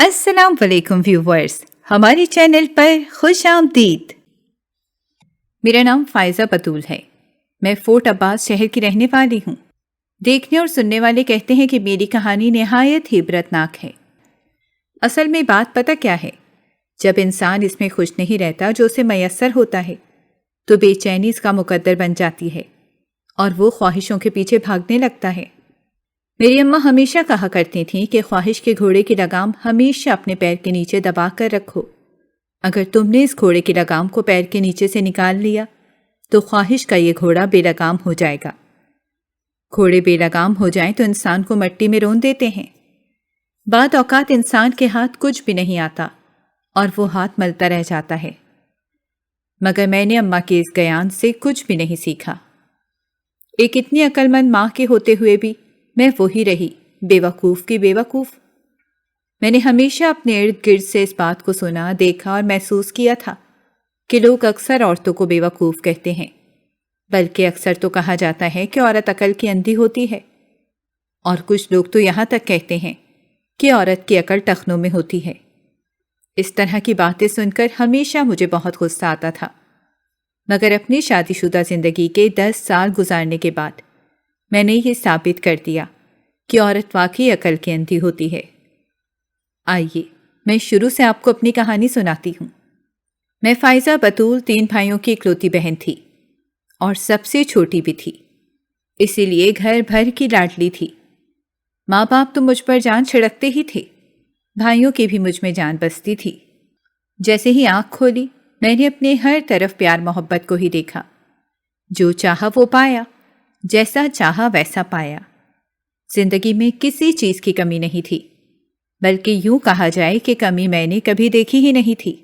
السلام علیکم ویورز، ہمارے چینل پر خوش آمدید۔ میرا نام فائزہ بطول ہے۔ میں فورٹ عباس شہر کی رہنے والی ہوں۔ دیکھنے اور سننے والے کہتے ہیں کہ میری کہانی نہایت ہی عبرتناک ہے۔ اصل میں بات پتہ کیا ہے؟ جب انسان اس میں خوش نہیں رہتا جو اسے میسر ہوتا ہے تو بے چینی اس کا مقدر بن جاتی ہے اور وہ خواہشوں کے پیچھے بھاگنے لگتا ہے۔ میری اماں ہمیشہ کہا کرتی تھیں کہ خواہش کے گھوڑے کی لگام ہمیشہ اپنے پیر کے نیچے دبا کر رکھو۔ اگر تم نے اس گھوڑے کی لگام کو پیر کے نیچے سے نکال لیا تو خواہش کا یہ گھوڑا بے لگام ہو جائے گا۔ گھوڑے بے لگام ہو جائیں تو انسان کو مٹی میں رون دیتے ہیں۔ بعض اوقات انسان کے ہاتھ کچھ بھی نہیں آتا اور وہ ہاتھ ملتا رہ جاتا ہے، مگر میں نے اماں کے اس بیان سے کچھ بھی نہیں سیکھا۔ ایک اتنی عقل مند ماں کے ہوتے ہوئے بھی میں وہی رہی، بے وقوف کی بے وقوف۔ میں نے ہمیشہ اپنے ارد گرد سے اس بات کو سنا، دیکھا اور محسوس کیا تھا کہ لوگ اکثر عورتوں کو بے وقوف کہتے ہیں، بلکہ اکثر تو کہا جاتا ہے کہ عورت عقل کی اندھی ہوتی ہے، اور کچھ لوگ تو یہاں تک کہتے ہیں کہ عورت کی عقل ٹخنوں میں ہوتی ہے۔ اس طرح کی باتیں سن کر ہمیشہ مجھے بہت غصہ آتا تھا، مگر اپنی شادی شدہ زندگی کے 10 سال گزارنے کے بعد میں نے یہ ثابت کر دیا کہ عورت واقعی عقل کی اندھی ہوتی ہے۔ آئیے میں شروع سے آپ کو اپنی کہانی سناتی ہوں۔ میں فائزہ بطول 3 بھائیوں کی اکلوتی بہن تھی اور سب سے چھوٹی بھی تھی، اسی لیے گھر بھر کی لاڈلی تھی۔ ماں باپ تو مجھ پر جان چھڑکتے ہی تھے، بھائیوں کی بھی مجھ میں جان بستی تھی۔ جیسے ہی آنکھ کھولی میں نے اپنے ہر طرف پیار محبت کو ہی دیکھا۔ جو چاہا وہ پایا، جیسا چاہا ویسا پایا۔ زندگی میں کسی چیز کی کمی نہیں تھی، بلکہ یوں کہا جائے کہ کمی میں نے کبھی دیکھی ہی نہیں تھی۔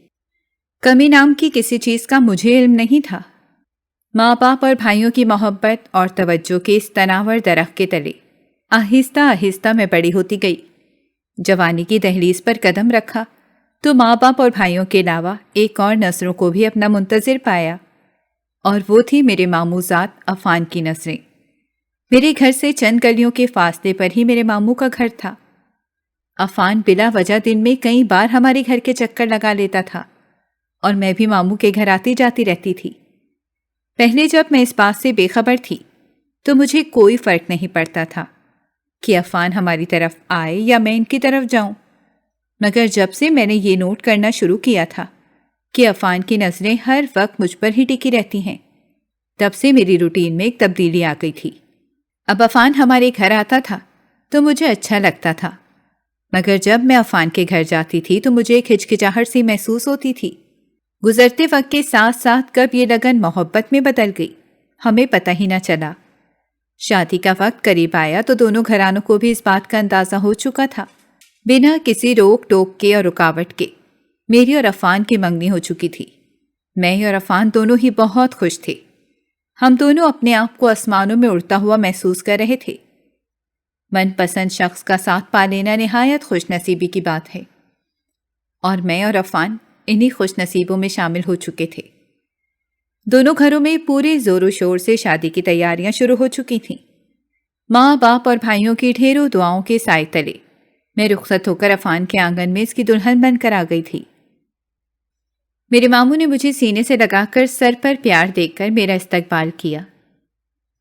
کمی نام کی کسی چیز کا مجھے علم نہیں تھا۔ ماں باپ اور بھائیوں کی محبت اور توجہ کے اس تناور درخت کے تلے آہستہ آہستہ میں بڑی ہوتی گئی۔ جوانی کی دہلیز پر قدم رکھا تو ماں باپ اور بھائیوں کے علاوہ ایک اور نظروں کو بھی اپنا منتظر پایا، اور وہ تھی میرے ماموزاد عفان کی نظریں۔ میرے گھر سے چند گلیوں کے فاصلے پر ہی میرے ماموں کا گھر تھا۔ عفان بلا وجہ دن میں کئی بار ہمارے گھر کے چکر لگا لیتا تھا اور میں بھی ماموں کے گھر آتی جاتی رہتی تھی۔ پہلے جب میں اس بات سے بے خبر تھی تو مجھے کوئی فرق نہیں پڑتا تھا کہ عفان ہماری طرف آئے یا میں ان کی طرف جاؤں، مگر جب سے میں نے یہ نوٹ کرنا شروع کیا تھا کہ عفان کی نظریں ہر وقت مجھ پر ہی ٹکی رہتی ہیں، تب سے میری روٹین میں ایک تبدیلی آ گئی تھی۔ اب عفان ہمارے گھر آتا تھا تو مجھے اچھا لگتا تھا، مگر جب میں عفان کے گھر جاتی تھی تو مجھے ایک ہچکچاہٹ سی محسوس ہوتی تھی۔ گزرتے وقت کے ساتھ ساتھ کب یہ لگن محبت میں بدل گئی ہمیں پتہ ہی نہ چلا۔ شادی کا وقت قریب آیا تو دونوں گھرانوں کو بھی اس بات کا اندازہ ہو چکا تھا۔ بنا کسی روک ٹوک کے اور رکاوٹ کے میری اور عفان کی منگنی ہو چکی تھی۔ میں اور عفان دونوں ہی بہت خوش تھے۔ ہم دونوں اپنے آپ کو آسمانوں میں اڑتا ہوا محسوس کر رہے تھے۔ من پسند شخص کا ساتھ پا لینا نہایت خوش نصیبی کی بات ہے، اور میں اور عفان انہی خوش نصیبوں میں شامل ہو چکے تھے۔ دونوں گھروں میں پورے زور و شور سے شادی کی تیاریاں شروع ہو چکی تھیں۔ ماں باپ اور بھائیوں کی ڈھیروں دعاؤں کے سائے تلے میں رخصت ہو کر عفان کے آنگن میں اس کی دلہن بن کر آ گئی تھی۔ میرے ماموں نے مجھے سینے سے لگا کر سر پر پیار دے کر میرا استقبال کیا۔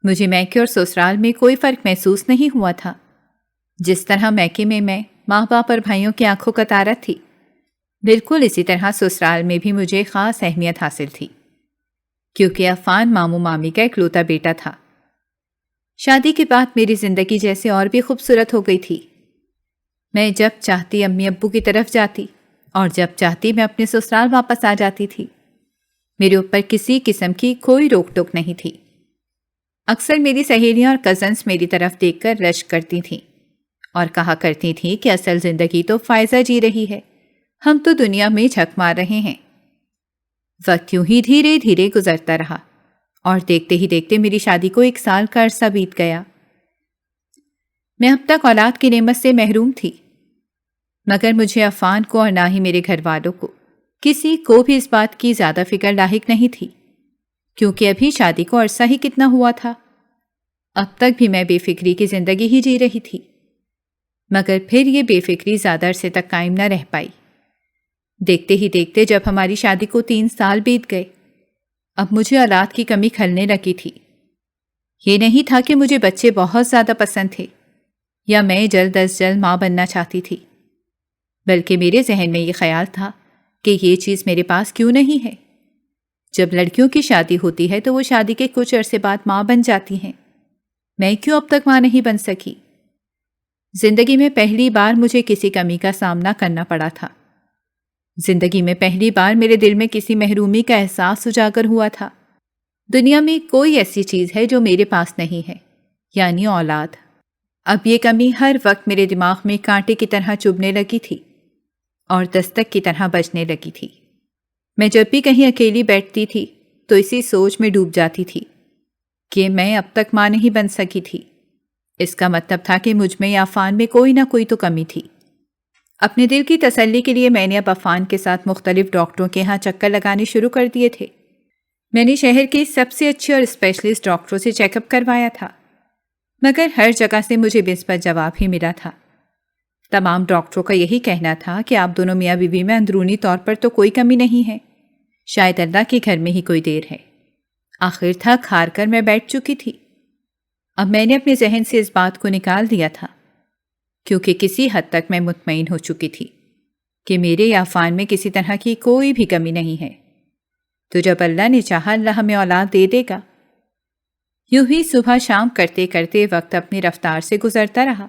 مجھے میکے اور سسرال میں کوئی فرق محسوس نہیں ہوا تھا۔ جس طرح میکے میں ماں باپ اور بھائیوں کی آنکھوں کا تارا تھی، بالکل اسی طرح سسرال میں بھی مجھے خاص اہمیت حاصل تھی، کیونکہ عفان ماموں مامی کا اکلوتا بیٹا تھا۔ شادی کے بعد میری زندگی جیسے اور بھی خوبصورت ہو گئی تھی۔ میں جب چاہتی امی ابو کی طرف جاتی اور جب چاہتی میں اپنے سسرال واپس آ جاتی تھی۔ میرے اوپر کسی قسم کی کوئی روک ٹوک نہیں تھی۔ اکثر میری سہیلیاں اور کزنس میری طرف دیکھ کر رشک کرتی تھیں اور کہا کرتی تھیں کہ اصل زندگی تو فائزہ جی رہی ہے، ہم تو دنیا میں جھک مار رہے ہیں۔ وقت یوں ہی دھیرے دھیرے گزرتا رہا اور دیکھتے ہی دیکھتے میری شادی کو 1 سال کا عرصہ بیت گیا۔ میں اب تک اولاد کی نعمت سے محروم تھی، مگر مجھے عفان کو اور نہ ہی میرے گھر والوں کو کسی کو بھی اس بات کی زیادہ فکر لاحق نہیں تھی، کیونکہ ابھی شادی کو عرصہ ہی کتنا ہوا تھا۔ اب تک بھی میں بے فکری کی زندگی ہی جی رہی تھی۔ مگر پھر یہ بے فکری زیادہ عرصے تک قائم نہ رہ پائی۔ دیکھتے ہی دیکھتے جب ہماری شادی کو 3 سال بیت گئے، اب مجھے اولاد کی کمی کھلنے لگی تھی۔ یہ نہیں تھا کہ مجھے بچے بہت زیادہ پسند تھے یا میں جلد از جلد ماں بننا چاہتی تھی، بلکہ میرے ذہن میں یہ خیال تھا کہ یہ چیز میرے پاس کیوں نہیں ہے۔ جب لڑکیوں کی شادی ہوتی ہے تو وہ شادی کے کچھ عرصے بعد ماں بن جاتی ہیں، میں کیوں اب تک ماں نہیں بن سکی؟ زندگی میں پہلی بار مجھے کسی کمی کا سامنا کرنا پڑا تھا۔ زندگی میں پہلی بار میرے دل میں کسی محرومی کا احساس اجاگر ہوا تھا۔ دنیا میں کوئی ایسی چیز ہے جو میرے پاس نہیں ہے، یعنی اولاد۔ اب یہ کمی ہر وقت میرے دماغ میں کانٹے کی طرح چبھنے لگی تھی اور دستک کی طرح بجنے لگی تھی۔ میں جب بھی کہیں اکیلی بیٹھتی تھی تو اسی سوچ میں ڈوب جاتی تھی کہ میں اب تک ماں نہیں بن سکی تھی۔ اس کا مطلب تھا کہ مجھ میں یا عفان میں کوئی نہ کوئی تو کمی تھی۔ اپنے دل کی تسلی کے لیے میں نے اب عفان کے ساتھ مختلف ڈاکٹروں کے ہاں چکر لگانے شروع کر دیے تھے۔ میں نے شہر کے سب سے اچھے اور اسپیشلسٹ ڈاکٹروں سے چیک اپ کروایا تھا، مگر ہر جگہ سے مجھے مثبت جواب ہی ملا تھا۔ تمام ڈاکٹروں کا یہی کہنا تھا کہ آپ دونوں میاں بیوی میں اندرونی طور پر تو کوئی کمی نہیں ہے، شاید اللہ کے گھر میں ہی کوئی دیر ہے۔ آخر تھک ہار کر میں بیٹھ چکی تھی۔ اب میں نے اپنے ذہن سے اس بات کو نکال دیا تھا، کیونکہ کسی حد تک میں مطمئن ہو چکی تھی کہ میرے یا عفان میں کسی طرح کی کوئی بھی کمی نہیں ہے۔ تو جب اللہ نے چاہا اللہ ہمیں اولاد دے دے گا۔ یوں ہی صبح شام کرتے کرتے وقت اپنی رفتار سے گزرتا رہا،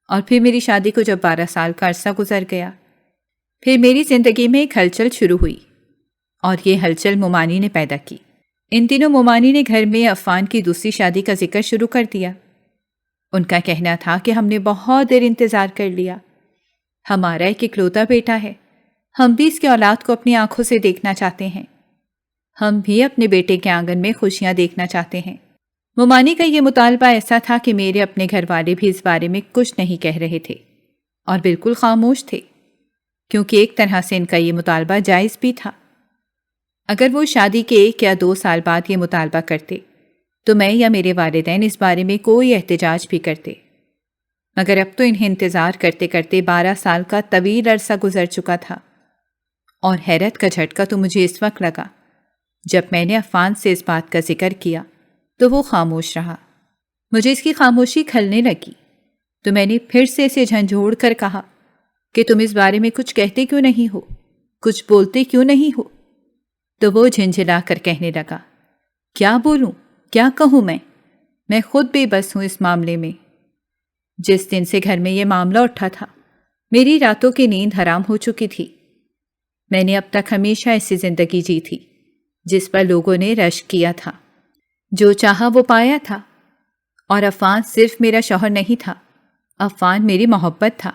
اور پھر میری شادی کو جب 12 سال کا عرصہ گزر گیا، پھر میری زندگی میں ایک ہلچل شروع ہوئی، اور یہ ہلچل مومانی نے پیدا کی۔ ان دنوں مومانی نے گھر میں عفان کی دوسری شادی کا ذکر شروع کر دیا۔ ان کا کہنا تھا کہ ہم نے بہت دیر انتظار کر لیا، ہمارا ایک اکلوتا بیٹا ہے، ہم بھی اس کی اولاد کو اپنی آنکھوں سے دیکھنا چاہتے ہیں، ہم بھی اپنے بیٹے کے آنگن میں خوشیاں دیکھنا چاہتے ہیں۔ مومانی کا یہ مطالبہ ایسا تھا کہ میرے اپنے گھر والے بھی اس بارے میں کچھ نہیں کہہ رہے تھے اور بالکل خاموش تھے، کیونکہ ایک طرح سے ان کا یہ مطالبہ جائز بھی تھا۔ اگر وہ شادی کے 1 یا 2 سال بعد یہ مطالبہ کرتے تو میں یا میرے والدین اس بارے میں کوئی احتجاج بھی کرتے، مگر اب تو انہیں انتظار کرتے کرتے 12 سال کا طویل عرصہ گزر چکا تھا۔ اور حیرت کا جھٹکا تو مجھے اس وقت لگا جب میں نے عفان سے اس بات کا ذکر کیا تو وہ خاموش رہا۔ مجھے اس کی خاموشی کھلنے لگی تو میں نے پھر سے اسے جھنجھوڑ کر کہا کہ تم اس بارے میں کچھ کہتے کیوں نہیں ہو، کچھ بولتے کیوں نہیں ہو؟ تو وہ جھنجھلا کر کہنے لگا، کیا بولوں، کیا کہوں میں خود بے بس ہوں اس معاملے میں۔ جس دن سے گھر میں یہ معاملہ اٹھا تھا میری راتوں کی نیند حرام ہو چکی تھی۔ میں نے اب تک ہمیشہ ایسی زندگی جی تھی جس پر لوگوں نے رشک کیا تھا، جو چاہا وہ پایا تھا، اور عفان صرف میرا شوہر نہیں تھا، عفان میری محبت تھا،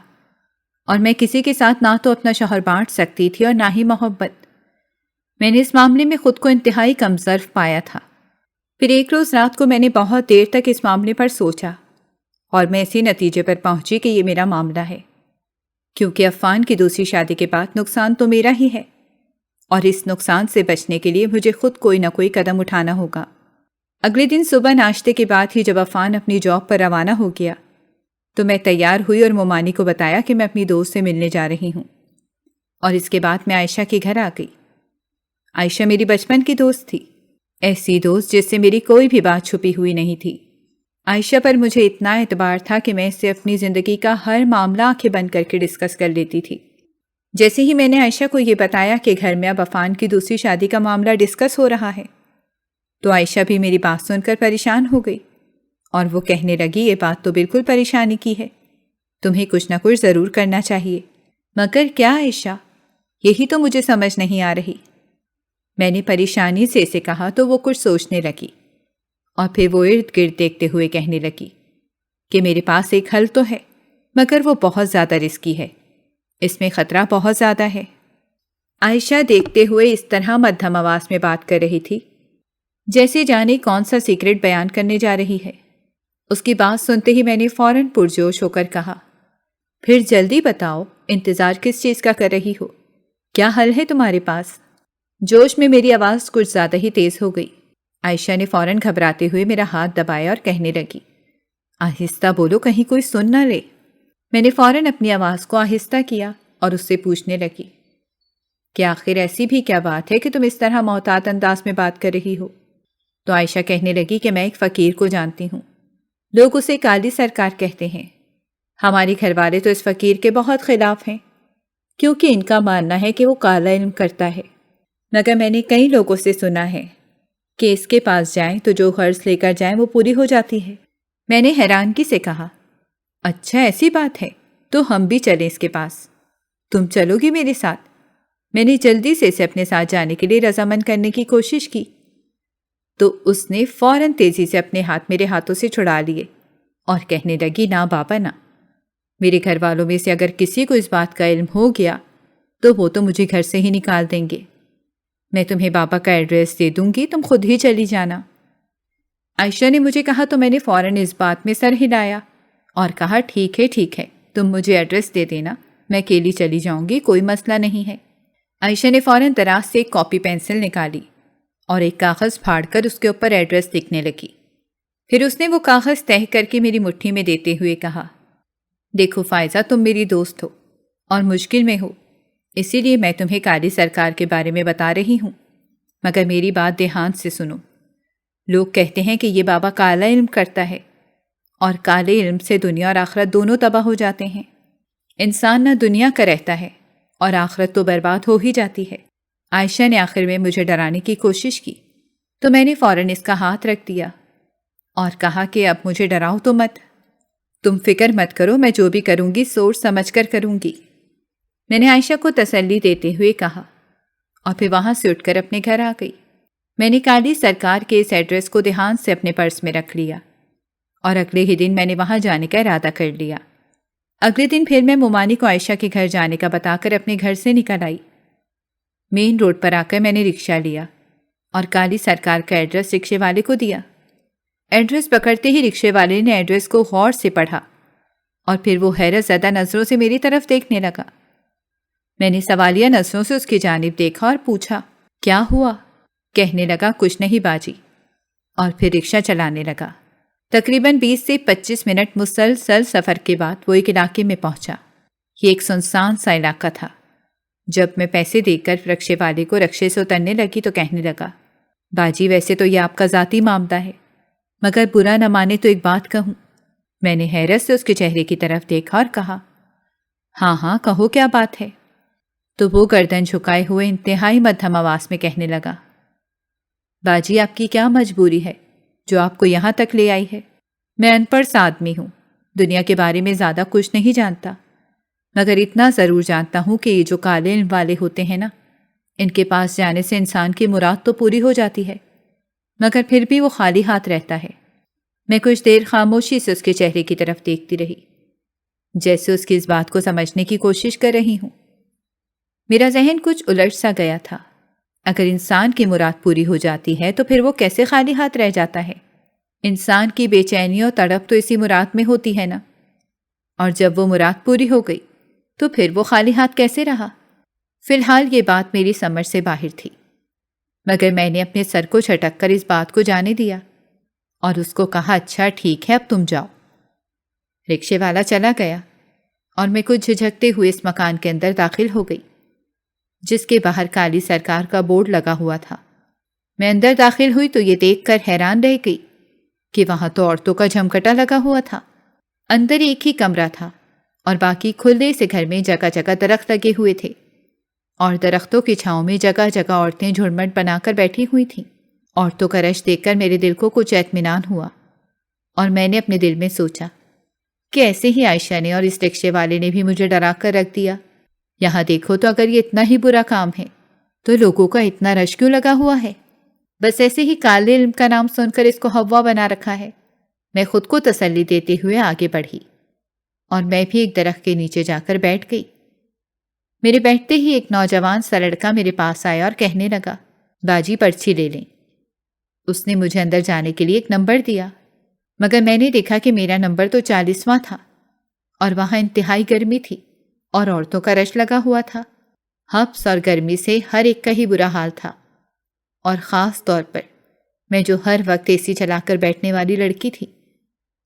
اور میں کسی کے ساتھ نہ تو اپنا شوہر بانٹ سکتی تھی اور نہ ہی محبت۔ میں نے اس معاملے میں خود کو انتہائی کم ظرف پایا تھا۔ پھر ایک روز رات کو میں نے بہت دیر تک اس معاملے پر سوچا اور میں اسی نتیجے پر پہنچی کہ یہ میرا معاملہ ہے، کیونکہ عفان کی دوسری شادی کے بعد نقصان تو میرا ہی ہے، اور اس نقصان سے بچنے کے لیے مجھے خود کوئی نہ کوئی قدم اٹھانا ہوگا۔ اگلے دن صبح ناشتے کے بعد ہی جب عفان اپنی جاب پر روانہ ہو گیا تو میں تیار ہوئی اور مومانی کو بتایا کہ میں اپنی دوست سے ملنے جا رہی ہوں، اور اس کے بعد میں عائشہ کے گھر آ گئی۔ عائشہ میری بچپن کی دوست تھی، ایسی دوست جس سے میری کوئی بھی بات چھپی ہوئی نہیں تھی۔ عائشہ پر مجھے اتنا اعتبار تھا کہ میں اس سے اپنی زندگی کا ہر معاملہ آنکھیں بند کر کے ڈسکس کر لیتی تھی۔ جیسے ہی میں نے عائشہ کو یہ بتایا کہ گھر میں اب عفان کی دوسری شادی کا معاملہ ڈسکس ہو رہا ہے تو عائشہ بھی میری بات سن کر پریشان ہو گئی، اور وہ کہنے لگی، یہ بات تو بالکل پریشانی کی ہے، تمہیں کچھ نہ کچھ ضرور کرنا چاہیے۔ مگر کیا عائشہ؟ یہی تو مجھے سمجھ نہیں آ رہی۔ میں نے پریشانی سے اسے کہا تو وہ کچھ سوچنے لگی، اور پھر وہ ارد گرد دیکھتے ہوئے کہنے لگی کہ میرے پاس ایک حل تو ہے، مگر وہ بہت زیادہ رسکی ہے، اس میں خطرہ بہت زیادہ ہے۔ عائشہ دیکھتے ہوئے اس طرح مدھم آواز میں بات کر رہی تھی جیسے جانے کون سا سیکرٹ بیان کرنے جا رہی ہے۔ اس کی بات سنتے ہی میں نے فوراً پرجوش ہو کر کہا، پھر جلدی بتاؤ، انتظار کس چیز کا کر رہی ہو؟ کیا حل ہے تمہارے پاس؟ جوش میں میری آواز کچھ زیادہ ہی تیز ہو گئی۔ عائشہ نے فوراً گھبراتے ہوئے میرا ہاتھ دبایا اور کہنے لگی، آہستہ بولو، کہیں کوئی سن نہ لے۔ میں نے فوراً اپنی آواز کو آہستہ کیا اور اس سے پوچھنے لگی کہ آخر ایسی بھی کیا بات ہے کہ تم اس طرح محتاط انداز میں بات کر رہی ہو؟ تو عائشہ کہنے لگی کہ میں ایک فقیر کو جانتی ہوں، لوگ اسے قالی سرکار کہتے ہیں۔ ہمارے گھر والے تو اس فقیر کے بہت خلاف ہیں، کیونکہ ان کا ماننا ہے کہ وہ کالا علم کرتا ہے، مگر میں نے کئی لوگوں سے سنا ہے کہ اس کے پاس جائیں تو جو غرض لے کر جائیں وہ پوری ہو جاتی ہے۔ میں نے حیرانگی سے کہا، اچھا ایسی بات ہے، تو ہم بھی چلیں اس کے پاس، تم چلو گی میرے ساتھ؟ میں نے جلدی سے اسے اپنے ساتھ جانے کے لیے رضامند کرنے کی کوشش کی تو اس نے فوراً تیزی سے اپنے ہاتھ میرے ہاتھوں سے چھڑا لیے اور کہنے لگی، نہ بابا نہ، میرے گھر والوں میں سے اگر کسی کو اس بات کا علم ہو گیا تو وہ تو مجھے گھر سے ہی نکال دیں گے۔ میں تمہیں بابا کا ایڈریس دے دوں گی، تم خود ہی چلی جانا۔ عائشہ نے مجھے کہا تو میں نے فوراً اس بات میں سر ہلایا اور کہا، ٹھیک ہے، تم مجھے ایڈریس دے دینا، میں اکیلی چلی جاؤں گی، کوئی مسئلہ نہیں ہے۔ عائشہ نے فوراً دراز سے ایک کاپی پینسل نکالی اور ایک کاغذ پھاڑ کر اس کے اوپر ایڈریس لکھنے لگی۔ پھر اس نے وہ کاغذ تہہ کر کے میری مٹھی میں دیتے ہوئے کہا، دیکھو فائزہ، تم میری دوست ہو اور مشکل میں ہو، اسی لیے میں تمہیں قالی سرکار کے بارے میں بتا رہی ہوں، مگر میری بات دھیان سے سنو۔ لوگ کہتے ہیں کہ یہ بابا کالا علم کرتا ہے اور کالے علم سے دنیا اور آخرت دونوں تباہ ہو جاتے ہیں۔ انسان نہ دنیا کا رہتا ہے اور آخرت تو برباد ہو ہی جاتی ہے۔ عائشہ نے آخر میں مجھے ڈرانے کی کوشش کی تو میں نے فوراً اس کا ہاتھ رکھ دیا اور کہا کہ اب مجھے ڈراؤ تو مت، تم فکر مت کرو، میں جو بھی کروں گی سوچ سمجھ کر کروں گی۔ میں نے عائشہ کو تسلی دیتے ہوئے کہا اور پھر وہاں سے اٹھ کر اپنے گھر آ گئی۔ میں نے قالی سرکار کے اس ایڈریس کو دھیان سے اپنے پرس میں رکھ لیا اور اگلے ہی دن میں نے وہاں جانے کا ارادہ کر لیا۔ اگلے دن پھر میں مومانی کو عائشہ کے گھر جانے کا بتا کر اپنے گھر سے نکل آئی۔ مین روڈ پر آ کر میں نے رکشہ لیا اور قالی سرکار کا ایڈریس رکشے والے کو دیا۔ ایڈریس پکڑتے ہی رکشے والے نے ایڈریس کو غور سے پڑھا اور پھر وہ حیرت زدہ نظروں سے میری طرف دیکھنے لگا۔ میں نے سوالیہ نظروں سے اس کی جانب دیکھا اور پوچھا، کیا ہوا؟ کہنے لگا، کچھ نہیں باجی، اور پھر رکشہ چلانے لگا۔ تقریباً 20 سے 25 منٹ مسلسل سفر کے بعد وہ ایک علاقے میں پہنچا۔ یہ ایک سنسان سا علاقہ تھا۔ جب میں پیسے دے کر رکشے والے کو رکشے سے اترنے لگی تو کہنے لگا، باجی ویسے تو یہ آپ کا ذاتی معاملہ ہے، مگر برا نہ مانے تو ایک بات کہوں۔ میں نے حیرت سے اس کے چہرے کی طرف دیکھا اور کہا، ہاں کہو، کیا بات ہے؟ تو وہ گردن جھکائے ہوئے انتہائی مدھم آواز میں کہنے لگا، باجی آپ کی کیا مجبوری ہے جو آپ کو یہاں تک لے آئی ہے؟ میں ان پڑھ سا آدمی ہوں، دنیا کے بارے میں زیادہ کچھ نہیں جانتا، مگر اتنا ضرور جانتا ہوں کہ یہ جو کالے علم والے ہوتے ہیں نا، ان کے پاس جانے سے انسان کی مراد تو پوری ہو جاتی ہے، مگر پھر بھی وہ خالی ہاتھ رہتا ہے۔ میں کچھ دیر خاموشی سے اس کے چہرے کی طرف دیکھتی رہی، جیسے اس کی اس بات کو سمجھنے کی کوشش کر رہی ہوں۔ میرا ذہن کچھ الجھ سا گیا تھا۔ اگر انسان کی مراد پوری ہو جاتی ہے تو پھر وہ کیسے خالی ہاتھ رہ جاتا ہے؟ انسان کی بے چینی اور تڑپ تو اسی مراد میں ہوتی ہے نا، اور جب وہ مراد پوری ہو گئی تو پھر وہ خالی ہاتھ کیسے رہا؟ فی الحال یہ بات میری سمجھ سے باہر تھی، مگر میں نے اپنے سر کو جھٹک کر اس بات کو جانے دیا اور اس کو کہا، اچھا ٹھیک ہے، اب تم جاؤ۔ رکشے والا چلا گیا اور میں کچھ جھجکتے ہوئے اس مکان کے اندر داخل ہو گئی جس کے باہر قالی سرکار کا بورڈ لگا ہوا تھا۔ میں اندر داخل ہوئی تو یہ دیکھ کر حیران رہ گئی کہ وہاں تو عورتوں کا جھمکٹا لگا ہوا تھا۔ اندر ایک ہی کمرہ تھا اور باقی کھلے سے گھر میں جگہ جگہ درخت لگے ہوئے تھے اور درختوں کی چھاؤں میں جگہ جگہ عورتیں جھرمٹ بنا کر بیٹھی ہوئی تھیں۔ عورتوں کا رش دیکھ کر میرے دل کو کچھ اطمینان ہوا اور میں نے اپنے دل میں سوچا کہ ایسے ہی عائشہ نے اور اس رکشے والے نے بھی مجھے ڈرا کر رکھ دیا۔ یہاں دیکھو تو اگر یہ اتنا ہی برا کام ہے تو لوگوں کا اتنا رش کیوں لگا ہوا ہے؟ بس ایسے ہی کالے علم کا نام سن کر اس کو ہوا بنا رکھا ہے۔ میں خود کو تسلی دیتے ہوئے آگے بڑھی اور میں بھی ایک درخت کے نیچے جا کر بیٹھ گئی۔ میرے بیٹھتے ہی ایک نوجوان سا لڑکا میرے پاس آیا اور کہنے لگا، باجی پرچی لے لیں۔ اس نے مجھے اندر جانے کے لیے ایک نمبر دیا، مگر میں نے دیکھا کہ میرا نمبر تو 40واں تھا اور وہاں انتہائی گرمی تھی اور عورتوں کا رش لگا ہوا تھا۔ حبس اور گرمی سے ہر ایک کا ہی برا حال تھا، اور خاص طور پر میں جو ہر وقت اے سی چلا کر بیٹھنے والی لڑکی تھی،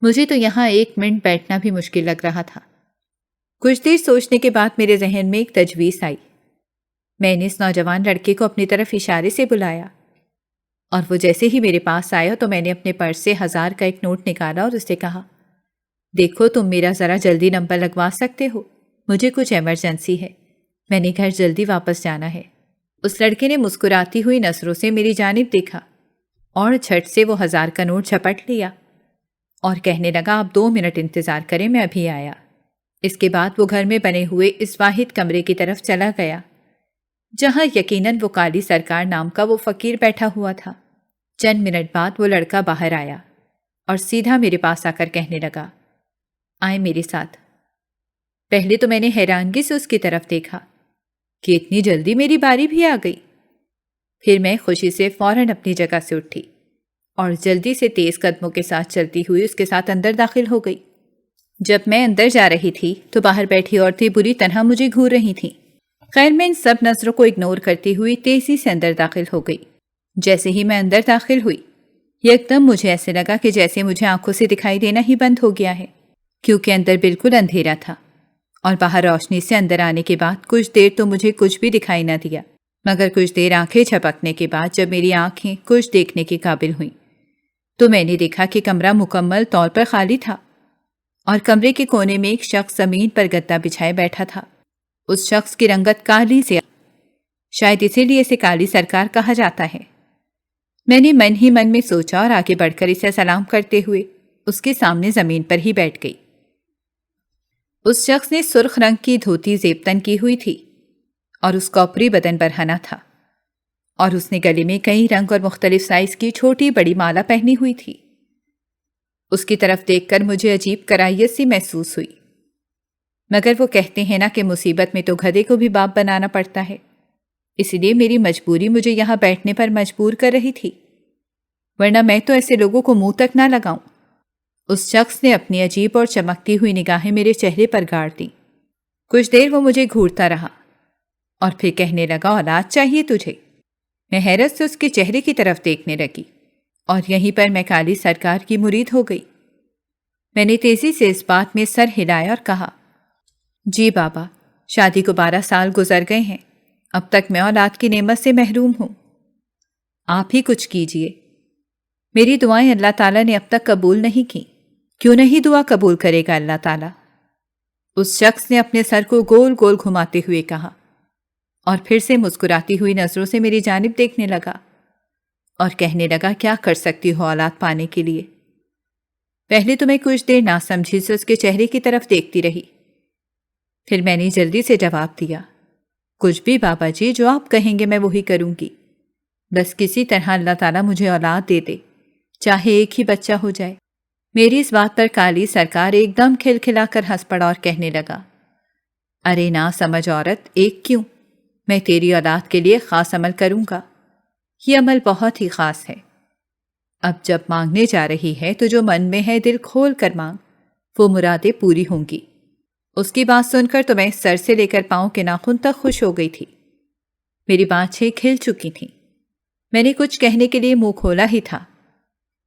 مجھے تو یہاں 1 منٹ بیٹھنا بھی مشکل لگ رہا تھا۔ کچھ دیر سوچنے کے بعد میرے ذہن میں ایک تجویز آئی۔ میں نے اس نوجوان لڑکے کو اپنی طرف اشارے سے بلایا، اور وہ جیسے ہی میرے پاس آیا تو میں نے اپنے پرس سے 1000 کا ایک نوٹ نکالا اور اسے کہا، دیکھو تم میرا ذرا جلدی نمبر لگوا سکتے ہو، مجھے کچھ ایمرجنسی ہے، میں نے گھر جلدی واپس جانا ہے۔ اس لڑکے نے مسکراتی ہوئی نظروں سے میری جانب دیکھا اور جھٹ سے وہ 1000 کا نوٹ جھپٹ لیا اور کہنے لگا، آپ 2 منٹ انتظار کریں، میں ابھی آیا۔ اس کے بعد وہ گھر میں بنے ہوئے اس واحد کمرے کی طرف چلا گیا جہاں یقیناً وہ کالی سرکار نام کا وہ فقیر بیٹھا ہوا تھا۔ چند منٹ بعد وہ لڑکا باہر آیا اور سیدھا میرے پاس آ کر کہنے لگا، آئیں میرے ساتھ۔ پہلے تو میں نے حیرانگی سے اس کی طرف دیکھا کہ اتنی جلدی میری باری بھی آ گئی۔ پھر میں خوشی سے فوراً اپنی جگہ سے اٹھی اور جلدی سے تیز قدموں کے ساتھ چلتی ہوئی اس کے ساتھ اندر داخل ہو گئی۔ جب میں اندر جا رہی تھی تو باہر بیٹھی عورتیں بری طرح مجھے گھور رہی تھیں۔ خیر میں ان سب نظروں کو اگنور کرتی ہوئی تیزی سے اندر داخل ہو گئی۔ جیسے ہی میں اندر داخل ہوئی، یکدم مجھے ایسے لگا کہ جیسے مجھے آنکھوں سے دکھائی دینا ہی بند ہو گیا ہے، کیونکہ اندر بالکل اندھیرا تھا اور باہر روشنی سے اندر آنے کے بعد کچھ دیر تو مجھے کچھ بھی دکھائی نہ دیا، مگر کچھ دیر آنکھیں جھپکنے کے بعد جب میری آنکھیں کچھ دیکھنے کے قابل ہوئیں تو میں نے دیکھا کہ کمرہ مکمل طور پر خالی تھا اور کمرے کے کونے میں ایک شخص زمین پر گدا بچھائے بیٹھا تھا۔ اس شخص کی رنگت کالی سے، شاید اسی لیے اسے کالی سرکار کہا جاتا ہے۔ میں نے من ہی من میں سوچا اور آگے بڑھ کر اسے سلام کرتے ہوئے اس کے سامنے زمین پر ہی بیٹھ گئی۔ اس شخص نے سرخ رنگ کی دھوتی زیبتن کی ہوئی تھی اور اس کا اوپری بدن برہنہ تھا، اور اس نے گلے میں کئی رنگ اور مختلف سائز کی چھوٹی بڑی مالا پہنی ہوئی تھی۔ اس کی طرف دیکھ کر مجھے عجیب کرائیت سی محسوس ہوئی، مگر وہ کہتے ہیں نا کہ مصیبت میں تو گدھے کو بھی باپ بنانا پڑتا ہے، اس لیے میری مجبوری مجھے یہاں بیٹھنے پر مجبور کر رہی تھی، ورنہ میں تو ایسے لوگوں کو منہ تک نہ لگاؤں۔ اس شخص نے اپنی عجیب اور چمکتی ہوئی نگاہیں میرے چہرے پر گاڑ دیں۔ کچھ دیر وہ مجھے گھورتا رہا اور پھر کہنے لگا، اولاد چاہیے تجھے؟ میں حیرت سے اس کے چہرے کی طرف دیکھنے لگی اور یہیں پر میں کالی سرکار کی مرید ہو گئی۔ میں نے تیزی سے اس بات میں سر ہلایا اور کہا، جی بابا، شادی کو 12 سال گزر گئے ہیں، اب تک میں اولاد کی نعمت سے محروم ہوں، آپ ہی کچھ کیجئے۔ میری دعائیں اللہ تعالیٰ نے اب تک قبول نہیں کی، کیوں نہیں دعا قبول کرے گا اللہ تعالیٰ؟ اس شخص نے اپنے سر کو گول گول گھماتے ہوئے کہا اور پھر سے مسکراتی ہوئی نظروں سے میری جانب دیکھنے لگا اور کہنے لگا، کیا کر سکتی ہو اولاد پانے کے لیے؟ پہلے تو میں کچھ دیر ناسمجھی سے اس کے چہرے کی طرف دیکھتی رہی، پھر میں نے جلدی سے جواب دیا، کچھ بھی بابا جی، جو آپ کہیں گے میں وہی کروں گی، بس کسی طرح اللہ تعالیٰ مجھے اولاد دے دے، چاہے ایک ہی بچہ ہو جائے۔ میری اس بات پر کالی سرکار ایک دم کھلکھلا کر ہنس پڑا اور کہنے لگا، ارے نا سمجھ عورت، ایک کیوں، میں تیری اولاد کے لیے خاص عمل کروں گا، یہ عمل بہت ہی خاص ہے۔ اب جب مانگنے جا رہی ہے تو جو من میں ہے دل کھول کر مانگ، وہ مرادیں پوری ہوں گی۔ اس کی بات سن کر تو میں سر سے لے کر پاؤں کے ناخن تک خوش ہو گئی تھی، میری بانچھیں کھل چکی تھیں۔ میں نے کچھ کہنے کے لیے منہ کھولا ہی تھا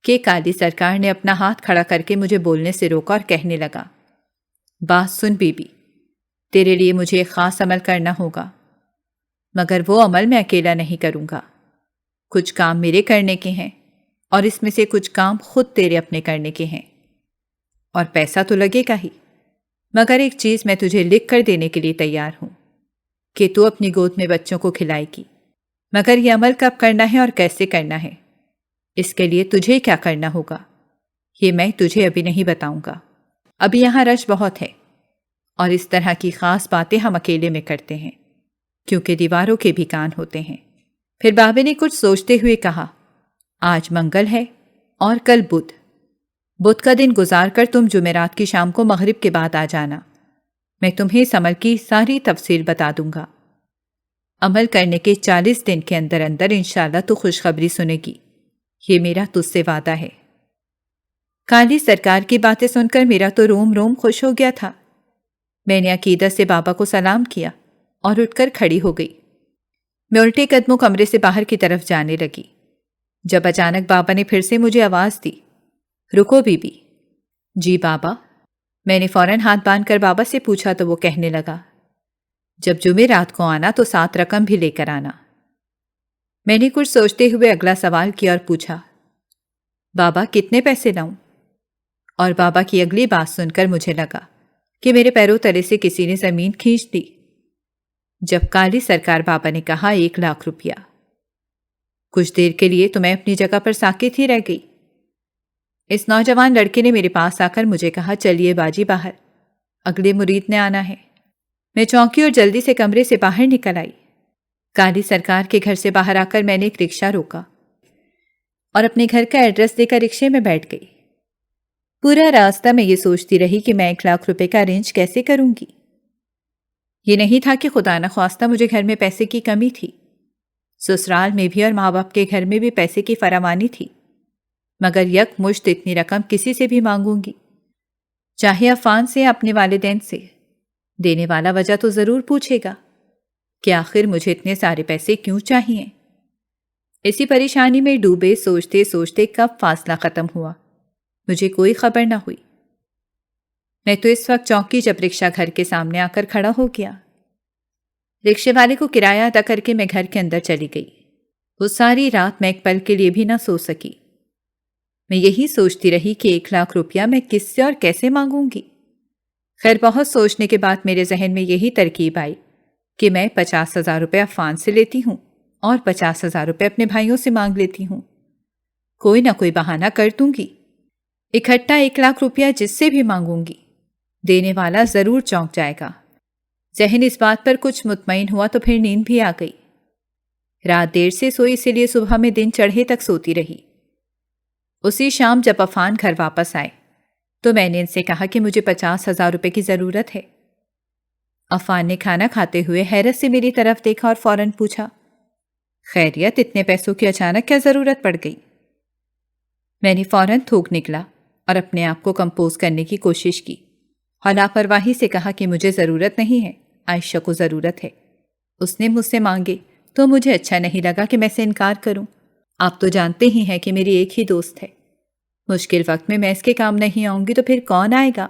کہ کالی سرکار نے اپنا ہاتھ کھڑا کر کے مجھے بولنے سے روکا اور کہنے لگا، بات سن بی بی، تیرے لیے مجھے ایک خاص عمل کرنا ہوگا، مگر وہ عمل میں اکیلا نہیں کروں گا، کچھ کام میرے کرنے کے ہیں اور اس میں سے کچھ کام خود تیرے اپنے کرنے کے ہیں، اور پیسہ تو لگے گا ہی، مگر ایک چیز میں تجھے لکھ کر دینے کے لیے تیار ہوں کہ تو اپنی گود میں بچوں کو کھلائے گی، مگر یہ عمل کب کرنا ہے اور کیسے کرنا ہے، اس کے لیے تجھے کیا کرنا ہوگا، یہ میں تجھے ابھی نہیں بتاؤں گا، ابھی یہاں رش بہت ہے اور اس طرح کی خاص باتیں ہم اکیلے میں کرتے ہیں کیونکہ دیواروں کے بھی کان ہوتے ہیں۔ پھر بابے نے کچھ سوچتے ہوئے کہا، آج منگل ہے اور کل بدھ کا دن گزار کر تم جمعرات کی شام کو مغرب کے بعد آ جانا، میں تمہیں اس عمل کی ساری تفصیل بتا دوں گا، عمل کرنے کے 40 دن کے اندر اندر انشاءاللہ تو خوشخبری سنے گی، یہ میرا تجھ سے وعدہ ہے۔ کالی سرکار کی باتیں سن کر میرا تو روم روم خوش ہو گیا تھا۔ میں نے عقیدت سے بابا کو سلام کیا اور اٹھ کر کھڑی ہو گئی۔ میں الٹے قدموں کمرے سے باہر کی طرف جانے لگی جب اچانک بابا نے پھر سے مجھے آواز دی، رکو بی بی۔ جی بابا۔ میں نے فوراً ہاتھ باندھ کر بابا سے پوچھا تو وہ کہنے لگا، جب جمعے رات کو آنا تو 7 رقم بھی لے کر آنا۔ میں نے کچھ سوچتے ہوئے اگلا سوال کیا اور پوچھا، بابا کتنے پیسے لاؤں؟ اور بابا کی اگلی بات سن کر مجھے لگا کہ میرے پیروں تلے سے کسی نے زمین کھینچ دی۔ جب کالی سرکار بابا نے کہا 1,00,000 روپیہ، کچھ دیر کے لیے تو میں اپنی جگہ پر ساکت ہی رہ گئی۔ اس نوجوان لڑکے نے میرے پاس آ کر مجھے کہا، چلیے باجی باہر، اگلے مرید نے آنا ہے۔ میں چونکی اور جلدی سے کمرے سے باہر نکل آئی۔ کالی سرکار کے گھر سے باہر آ کر میں نے ایک رکشہ روکا اور اپنے گھر کا ایڈریس دے کر رکشے میں بیٹھ گئی۔ پورا راستہ میں یہ سوچتی رہی کہ میں 1,00,000 روپے کا ارینج کیسے کروں گی۔ یہ نہیں تھا کہ خدا نخواستہ مجھے گھر میں پیسے کی کمی تھی، سسرال میں بھی اور ماں باپ کے گھر میں بھی پیسے کی فراوانی تھی، مگر یک مشت اتنی رقم کسی سے بھی مانگوں گی، چاہے عفان سے یا اپنے والدین سے، دینے والا وجہ تو ضرور پوچھے گا کہ آخر مجھے اتنے سارے پیسے کیوں چاہیے۔ اسی پریشانی میں ڈوبے سوچتے سوچتے کب فاصلہ ختم ہوا مجھے کوئی خبر نہ ہوئی۔ میں تو اس وقت چونکی جب رکشہ گھر کے سامنے آ کر کھڑا ہو گیا۔ رکشے والے کو کرایہ ادا کر کے میں گھر کے اندر چلی گئی۔ وہ ساری رات میں ایک پل کے لیے بھی نہ سو سکی۔ میں یہی سوچتی رہی کہ 1,00,000 روپیہ میں کس سے اور کیسے مانگوں گی۔ خیر بہت سوچنے کے بعد میرے ذہن میں یہی ترکیب آئی کہ میں 50,000 روپے عفان سے لیتی ہوں اور 50,000 روپے اپنے بھائیوں سے مانگ لیتی ہوں۔ کوئی نہ کوئی بہانہ کر دوں گی، اکٹھا 1,00,000 روپیہ جس سے بھی مانگوں گی، دینے والا ضرور چونک جائے گا۔ ذہن اس بات پر کچھ مطمئن ہوا تو پھر نیند بھی آ گئی۔ رات دیر سے سوئی، اسی لیے صبح میں دن چڑھے تک سوتی رہی۔ اسی شام جب عفان گھر واپس آئے تو میں نے ان سے کہا کہ مجھے 50,000 روپے کی ضرورت ہے۔ عفان نے کھانا کھاتے ہوئے حیرت سے میری طرف دیکھا اور فوراً پوچھا، خیریت اتنے پیسوں کی اچانک کیا ضرورت پڑ گئی؟ میں نے فوراً تھوک نکلا اور اپنے آپ کو کمپوز کرنے کی کوشش کی اور لاپرواہی سے کہا کہ مجھے ضرورت نہیں ہے، عائشہ کو ضرورت ہے۔ اس نے مجھ سے مانگے تو مجھے اچھا نہیں لگا کہ میں سے انکار کروں۔ آپ تو جانتے ہی ہیں کہ میری ایک ہی دوست ہے، مشکل وقت میں اس کے کام نہیں آؤں گی تو پھر کون آئے گا؟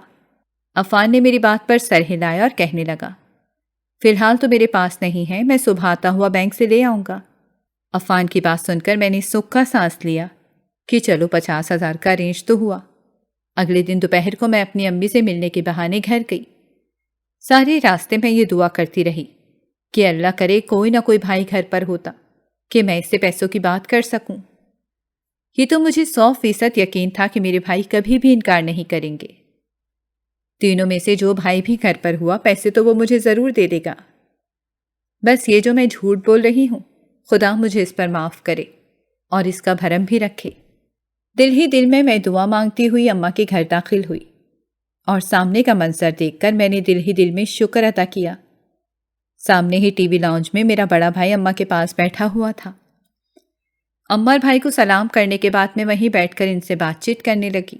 عفان نے میری بات پر سر ہلایا اور کہنے لگا، فی الحال تو میرے پاس نہیں ہے، میں صبح آتا ہوا بینک سے لے آؤں گا۔ عفان کی بات سن کر میں نے سکھ کا سانس لیا کہ چلو 50,000 کا ارینج تو ہوا۔ اگلے دن دوپہر کو میں اپنی امی سے ملنے کے بہانے گھر گئی۔ سارے راستے میں یہ دعا کرتی رہی کہ اللہ کرے کوئی نہ کوئی بھائی گھر پر ہوتا کہ میں اس سے پیسوں کی بات کر سکوں۔ یہ تو مجھے 100% یقین تھا کہ میرے بھائی کبھی بھی انکار نہیں کریں گے۔ تینوں میں سے جو بھائی بھی گھر پر ہوا پیسے تو وہ مجھے ضرور دے دے گا۔ بس یہ جو میں جھوٹ بول رہی ہوں، خدا مجھے اس پر معاف کرے اور اس کا بھرم بھی رکھے۔ دل ہی دل میں دعا مانگتی ہوئی اماں کے گھر داخل ہوئی اور سامنے کا منظر دیکھ کر میں نے دل ہی دل میں شکر ادا کیا۔ سامنے ہی ٹی وی لاؤنج میں میرا بڑا بھائی اماں کے پاس بیٹھا ہوا تھا۔ اماں اور بھائی کو سلام کرنے کے بعد میں وہیں بیٹھ کر ان سے بات چیت کرنے لگی۔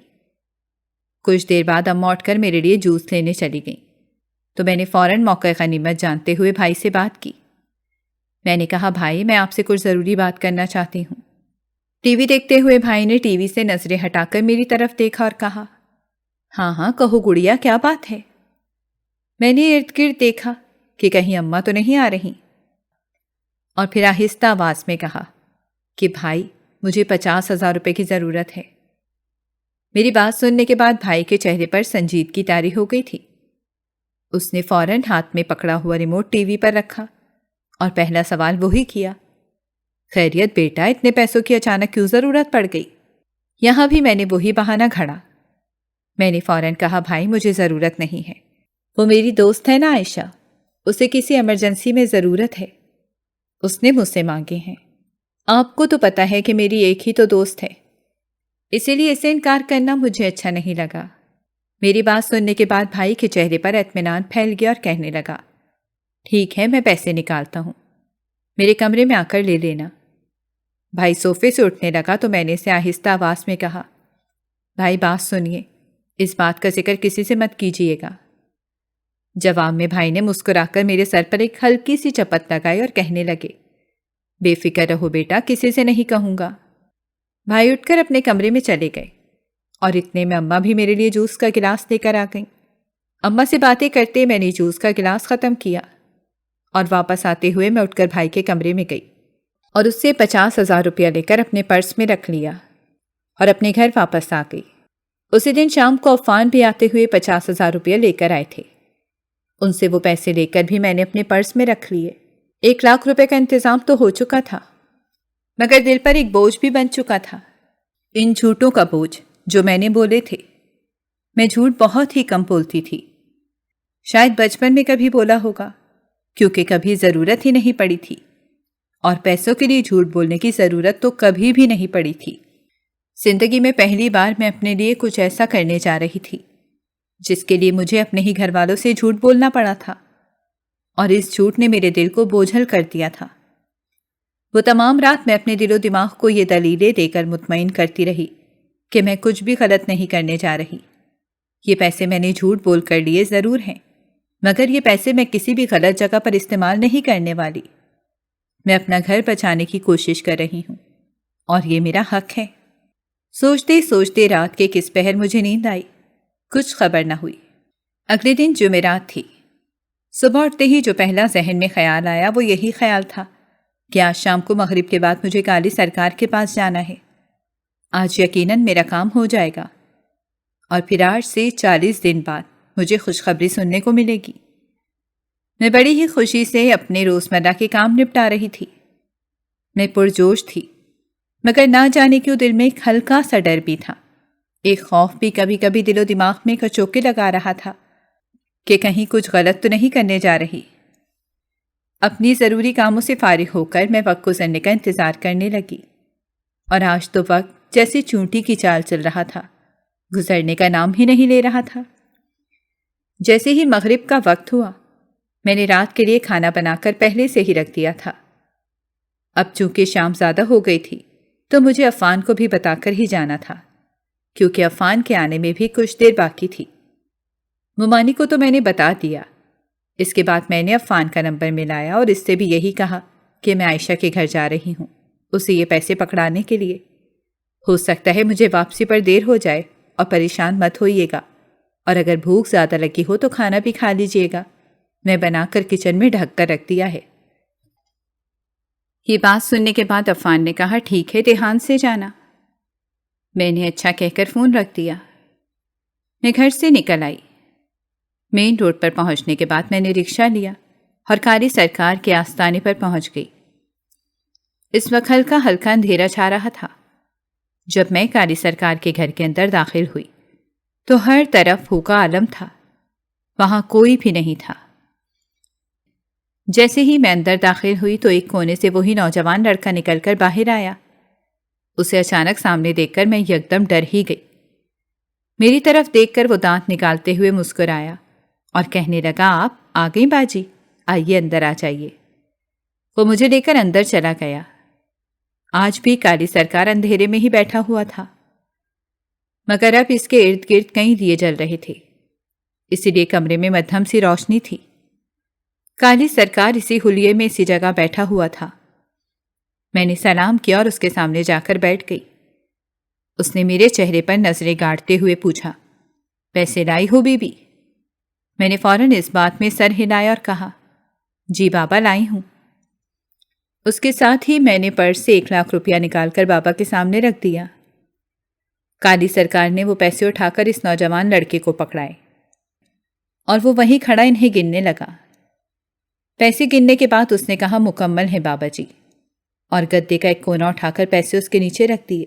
کچھ دیر بعد اماں اٹھ کر میرے لیے جوس لینے چلی گئیں تو میں نے فوراً موقع غنیمت جانتے ہوئے بھائی سے بات کی۔ میں نے کہا، بھائی میں آپ سے کچھ ضروری بات کرنا چاہتی ہوں۔ ٹی وی دیکھتے ہوئے بھائی نے ٹی وی سے نظریں ہٹا کر میری طرف دیکھا اور کہا، ہاں ہاں کہو گڑیا، کیا بات ہے؟ میں نے ارد گرد دیکھا کہ کہیں اماں تو نہیں آ رہی، اور پھر آہستہ آواز میں کہا کہ بھائی مجھے 50,000 روپے کی ضرورت ہے۔ میری بات سننے کے بعد بھائی کے چہرے پر سنجیدگی طاری ہو گئی تھی۔ اس نے فوراً ہاتھ میں پکڑا ہوا ریموٹ ٹی وی پر رکھا اور پہلا سوال وہی کیا، خیریت بیٹا اتنے پیسوں کی اچانک کیوں ضرورت پڑ گئی؟ یہاں بھی میں نے وہی بہانہ گھڑا۔ میں نے فوراً کہا، بھائی مجھے ضرورت نہیں ہے، وہ میری دوست ہے نا عائشہ، اسے کسی ایمرجنسی میں ضرورت ہے، اس نے مجھ سے مانگے ہیں۔ آپ کو تو پتہ ہے کہ میری ایک ہی تو دوست ہے، اسی لیے اسے انکار کرنا مجھے اچھا نہیں لگا۔ میری بات سننے کے بعد بھائی کے چہرے پر اطمینان پھیل گیا اور کہنے لگا، ٹھیک ہے میں پیسے نکالتا ہوں، میرے کمرے میں آ کر لے لینا۔ بھائی صوفے سے اٹھنے لگا تو میں نے اسے آہستہ آواز میں کہا، بھائی بات سنیے، اس بات کا ذکر کسی سے مت کیجیے گا۔ جواب میں بھائی نے مسکرا کر میرے سر پر ایک ہلکی سی چپت لگائی اور کہنے لگے، بے فکر رہو بیٹا، کسی سے نہیں کہوں گا۔ بھائی اٹھ کر اپنے کمرے میں چلے گئے اور اتنے میں اماں بھی میرے لیے جوس کا گلاس لے کر آ گئیں۔ اماں سے باتیں کرتے میں نے جوس کا گلاس ختم کیا اور واپس آتے ہوئے میں اٹھ کر بھائی کے کمرے میں گئی اور اس سے 50,000 روپیہ لے کر اپنے پرس میں رکھ لیا اور اپنے گھر واپس آ گئی۔ اسی دن شام کو عفان بھی آتے ہوئے 50,000 روپیہ لے کر آئے تھے۔ ان سے وہ پیسے لے کر بھی میں نے اپنے پرس میں رکھ لیے۔ 1,00,000 روپے کا انتظام تو ہو چکا تھا، مگر دل پر ایک بوجھ بھی بن چکا تھا، ان جھوٹوں کا بوجھ جو میں نے بولے تھے۔ میں جھوٹ بہت ہی کم بولتی تھی، شاید بچپن میں کبھی بولا ہوگا، کیونکہ کبھی ضرورت ہی نہیں پڑی تھی، اور پیسوں کے لیے جھوٹ بولنے کی ضرورت تو کبھی بھی نہیں پڑی تھی۔ زندگی میں پہلی بار میں اپنے لیے کچھ ایسا کرنے جا رہی تھی جس کے لیے مجھے اپنے ہی گھر والوں سے جھوٹ بولنا پڑا تھا، اور اس جھوٹ نے میرے دل کو بوجھل کر دیا تھا۔ وہ تمام رات میں اپنے دل و دماغ کو یہ دلیلیں دے کر مطمئن کرتی رہی کہ میں کچھ بھی غلط نہیں کرنے جا رہی۔ یہ پیسے میں نے جھوٹ بول کر لیے ضرور ہیں، مگر یہ پیسے میں کسی بھی غلط جگہ پر استعمال نہیں کرنے والی۔ میں اپنا گھر بچانے کی کوشش کر رہی ہوں، اور یہ میرا حق ہے۔ سوچتے سوچتے رات کے کس پہر مجھے نیند آئی، کچھ خبر نہ ہوئی۔ اگلے دن جمعرات تھی۔ صبح اٹھتے ہی جو پہلا ذہن میں خیال آیا وہ یہی خیال تھا کہ آج شام کو مغرب کے بعد مجھے قاضی سرکار کے پاس جانا ہے۔ آج یقیناً میرا کام ہو جائے گا، اور پھر آج سے 40 دن بعد مجھے خوشخبری سننے کو ملے گی۔ میں بڑی ہی خوشی سے اپنے روزمرہ کے کام نپٹا رہی تھی۔ میں پرجوش تھی، مگر نہ جانے کیوں دل میں ایک ہلکا سا ڈر بھی تھا، ایک خوف بھی کبھی کبھی دل و دماغ میں کچوکے لگا رہا تھا کہ کہیں کچھ غلط تو نہیں کرنے جا رہی۔ اپنی ضروری کاموں سے فارغ ہو کر میں وقت گزرنے کا انتظار کرنے لگی، اور آج تو وقت جیسے چونٹی کی چال چل رہا تھا، گزرنے کا نام ہی نہیں لے رہا تھا۔ جیسے ہی مغرب کا وقت ہوا، میں نے رات کے لیے کھانا بنا کر پہلے سے ہی رکھ دیا تھا۔ اب چونکہ شام زیادہ ہو گئی تھی تو مجھے عفان کو بھی بتا کر ہی جانا تھا، کیونکہ عفان کے آنے میں بھی کچھ دیر باقی تھی۔ ممانی کو تو میں نے بتا دیا۔ اس کے بعد میں نے عفان کا نمبر ملایا اور اس سے بھی یہی کہا کہ میں عائشہ کے گھر جا رہی ہوں، اسے یہ پیسے پکڑانے کے لیے۔ ہو سکتا ہے مجھے واپسی پر دیر ہو جائے، اور پریشان مت ہوئیے گا، اور اگر بھوک زیادہ لگی ہو تو کھانا بھی کھا لیجیے گا، میں بنا کر کچن میں ڈھک کر رکھ دیا ہے۔ یہ بات سننے کے بعد عفان نے کہا ٹھیک ہے، دیہان سے جانا۔ میں نے اچھا کہہ کر فون رکھ دیا۔ میں گھر سے نکل آئی۔ مین روڈ پر پہنچنے کے بعد میں نے رکشہ لیا اور قاضی سرکار کے آستانے پر پہنچ گئی۔ اس وقت ہلکا ہلکا اندھیرا چھا رہا تھا۔ جب میں قاضی سرکار کے گھر کے اندر داخل ہوئی تو ہر طرف پھوکا عالم تھا، وہاں کوئی بھی نہیں تھا۔ جیسے ہی میں اندر داخل ہوئی تو ایک کونے سے وہی نوجوان لڑکا نکل کر باہر آیا۔ اسے اچانک سامنے دیکھ کر میں یکدم ڈر ہی گئی۔ میری طرف دیکھ کر وہ دانت نکالتے ہوئے مسکرایا اور کہنے لگا آپ آ گئی باجی، آئیے اندر آ جائیے۔ وہ مجھے لے کر اندر چلا گیا۔ آج بھی قاضی سرکار اندھیرے میں ہی بیٹھا ہوا تھا، مگر اب اس کے ارد گرد کئی دیے جل رہے تھے، اسی لیے کمرے میں مدھم سی روشنی تھی۔ قاضی سرکار اسی حلیے میں اسی جگہ بیٹھا ہوا تھا۔ میں نے سلام کیا اور اس کے سامنے جا کر بیٹھ گئی۔ اس نے میرے چہرے پر نظریں گاڑتے ہوئے پوچھا پیسے لائی ہو بی بی؟ میں نے فوراً اس بات میں سر ہلایا اور کہا جی بابا لائی ہوں۔ اس کے ساتھ ہی میں نے پرس سے 1,00,000 روپیہ نکال کر بابا کے سامنے رکھ دیا۔ قاضی سرکار نے وہ پیسے اٹھا کر اس نوجوان لڑکے کو پکڑائے اور وہ وہیں کھڑا انہیں گننے لگا۔ پیسے گننے کے بعد اس نے کہا مکمل ہے بابا جی، اور گدے کا ایک کونا اٹھا کر پیسے اس کے نیچے رکھ دیے۔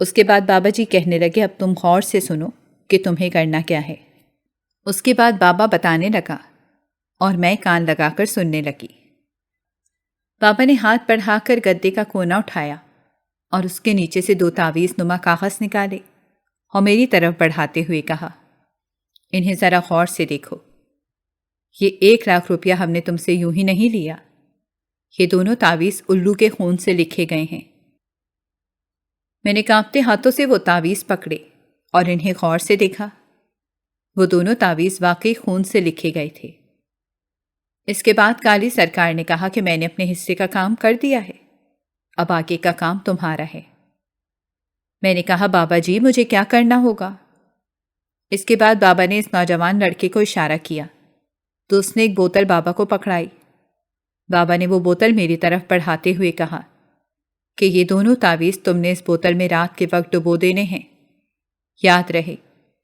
اس کے بعد بابا جی کہنے لگے اب تم غور سے سنو کہ تمہیں کرنا کیا ہے۔ اس کے بعد بابا بتانے لگا اور میں کان لگا کر سننے لگی۔ بابا نے ہاتھ بڑھا کر گدے کا کونا اٹھایا اور اس کے نیچے سے 2 تعویذ نما کاغذ نکالے اور میری طرف بڑھاتے ہوئے کہا انہیں ذرا غور سے دیکھو، یہ 1,00,000 روپیہ ہم نے تم سے یوں ہی نہیں لیا، یہ دونوں تعویذ الو کے خون سے لکھے گئے ہیں۔ میں نے کانپتے ہاتھوں سے وہ تعویذ پکڑے اور انہیں غور سے دیکھا۔ وہ دونوں تعویذ واقعی خون سے لکھے گئے تھے۔ اس کے بعد قاضی سرکار نے کہا کہ میں نے اپنے حصے کا کام کر دیا ہے، اب آگے کا کام تمہارا ہے۔ میں نے کہا بابا جی مجھے کیا کرنا ہوگا؟ اس کے بعد بابا نے اس نوجوان لڑکے کو اشارہ کیا تو اس نے ایک بوتل بابا کو پکڑائی۔ بابا نے وہ بوتل میری طرف بڑھاتے ہوئے کہا کہ یہ دونوں تعویذ تم نے اس بوتل میں رات کے وقت ڈبو دینے ہیں۔ یاد رہے،